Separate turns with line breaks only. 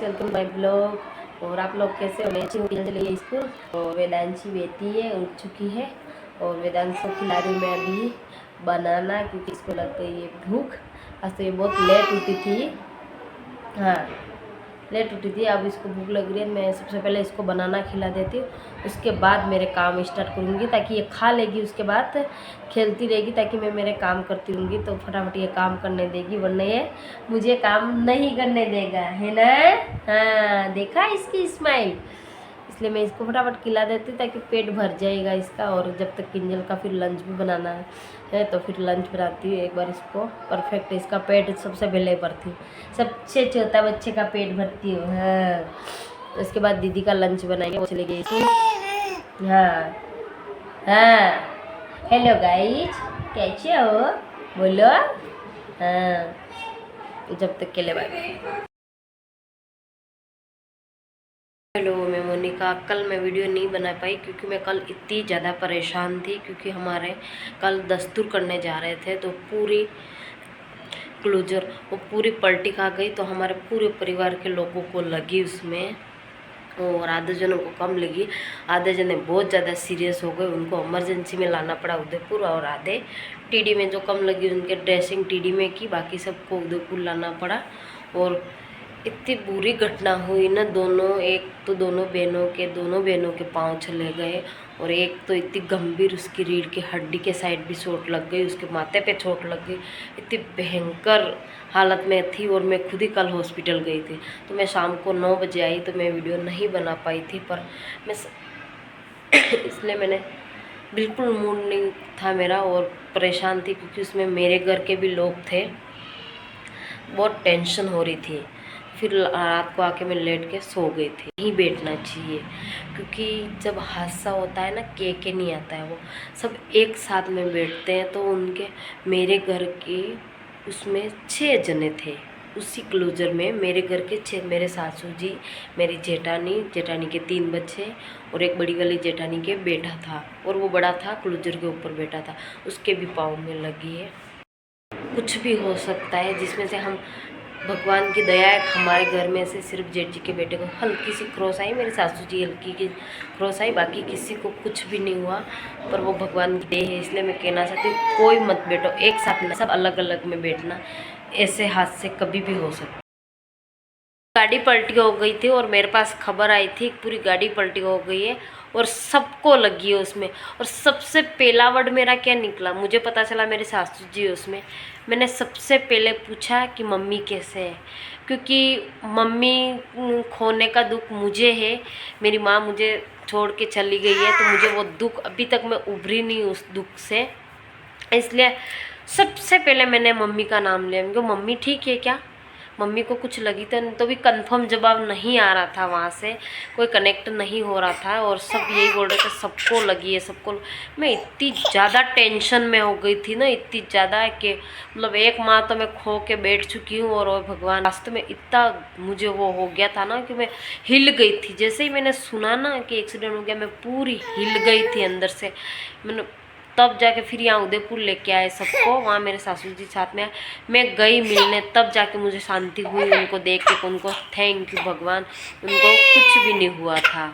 Welcome my blog. और आप लोग कैसे हो? मैं चली स्कूल और वेदांशी बेटी है, उठ चुकी है और वेदांश को खिला रही हूँ मैं अभी बनाना, क्योंकि इसको लग गई है भूख। आज तो ये बहुत लेट उठी थी, हाँ लेट उठी थी। अब इसको भूख लग रही है, मैं सबसे पहले इसको बनाना खिला देती हूँ, उसके बाद मेरे काम स्टार्ट करूँगी ताकि ये खा लेगी, उसके बाद खेलती रहेगी ताकि मैं मेरे काम करती रहूँगी। तो फटाफट ये काम करने देगी, वरना ये मुझे काम नहीं करने देगा, है ना? हाँ, देखा इसकी स्माइल। इसलिए मैं इसको फटाफट खिला देती हूँ ताकि पेट भर जाएगा इसका। और जब तक किंजल का फिर लंच भी बनाना है तो फिर लंच बनाती हूँ एक बार इसको परफेक्ट। इसका पेट सबसे पहले भरती हूँ, सबसे छोटा बच्चे का पेट भरती हूँ। हाँ, उसके बाद दीदी का लंच बनाएंगे, वो चले गए स्कूल। हाँ हाँ, हेलो गाइज, कैसे हो? बोलो। हाँ, जब तक के लिए बाय। हेलो, मैं मोनिका। कल मैं वीडियो नहीं बना पाई क्योंकि मैं कल इतनी ज़्यादा परेशान थी, क्योंकि हमारे कल दस्तूर करने जा रहे थे तो पूरी क्लोजर वो पूरी पलटी खा गई। तो हमारे पूरे परिवार के लोगों को लगी उसमें, और आधे जनों को कम लगी, आधे जने बहुत ज़्यादा सीरियस हो गए, उनको इमरजेंसी में लाना पड़ा उदयपुर। और आधे टीडी में जो कम लगी उनके ड्रेसिंग टीडी में की, बाकी सबको उदयपुर लाना पड़ा। और इतनी बुरी घटना हुई ना, एक तो दोनों बहनों के पाँव चले गए, और एक तो इतनी गंभीर उसकी रीढ़ की हड्डी के साइड भी चोट लग गई, उसके माथे पे चोट लग गई, इतनी भयंकर हालत में थी। और मैं खुद ही कल हॉस्पिटल गई थी, तो मैं शाम को 9 बजे आई, तो मैं वीडियो नहीं बना पाई थी। पर मैं इसलिए मैंने बिल्कुल मूड नहीं था मेरा, और परेशान थी क्योंकि उसमें मेरे घर के भी लोग थे, बहुत टेंशन हो रही थी। फिर रात को आके मैं लेट के सो गई थी। नहीं बैठना चाहिए, क्योंकि जब हादसा होता है ना, के नहीं आता है, वो सब एक साथ में बैठते हैं। तो मेरे घर के उसमें 6 जने थे, उसी क्लोजर में मेरे घर के 6, मेरे सासू जी, मेरी जेठानी के 3 बच्चे, और एक बड़ी वाली जेठानी के बेटा था, और वो बड़ा था क्लोजर के ऊपर बैठा था, उसके भी पाँव में लगी है। कुछ भी हो सकता है, जिसमें से हम भगवान की दया है, हमारे घर में से सिर्फ जेठ जी के बेटे को हल्की सी खरोस आई, मेरे सासू जी हल्की की खरोस आई, बाकी किसी को कुछ भी नहीं हुआ। पर वो भगवान की दया है, इसलिए मैं कहना चाहती हूँ कोई मत बैठो एक साथ में, सब अलग अलग में बैठना, ऐसे हादसे कभी भी हो सकते। गाड़ी पलटी हो गई थी और मेरे पास खबर आई थी पूरी गाड़ी पलटी हो गई है और सबको लगी है उसमें। और सबसे पहला वर्ड मेरा क्या निकला, मुझे पता चला मेरे सासू जी है उसमें। मैंने सबसे पहले पूछा कि मम्मी कैसे है, क्योंकि मम्मी खोने का दुख मुझे है, मेरी माँ मुझे छोड़ के चली गई है, तो मुझे वो दुख अभी तक मैं उभरी नहीं उस दुख से। इसलिए सबसे पहले मैंने मम्मी का नाम लिया, क्योंकि मम्मी ठीक है क्या, मम्मी को कुछ लगी तो भी कंफर्म जवाब नहीं आ रहा था, वहाँ से कोई कनेक्ट नहीं हो रहा था, और सब यही बोल रहे थे सबको लगी है सबको। मैं इतनी ज़्यादा टेंशन में हो गई थी ना, इतनी ज़्यादा कि मतलब एक माँ तो मैं खो के बैठ चुकी हूँ, और भगवान वास्तव में इतना मुझे वो हो गया था ना कि मैं हिल गई थी। जैसे ही मैंने सुना ना कि एक्सीडेंट हो गया, मैं पूरी हिल गई थी अंदर से। मैंने तब जाके फिर यहाँ उदयपुर लेके आए सबको, वहाँ मेरे सासू जी साथ में आए, मैं गई मिलने, तब जाके मुझे शांति हुई उनको देख के, उनको थैंक यू भगवान, उनको कुछ भी नहीं हुआ था।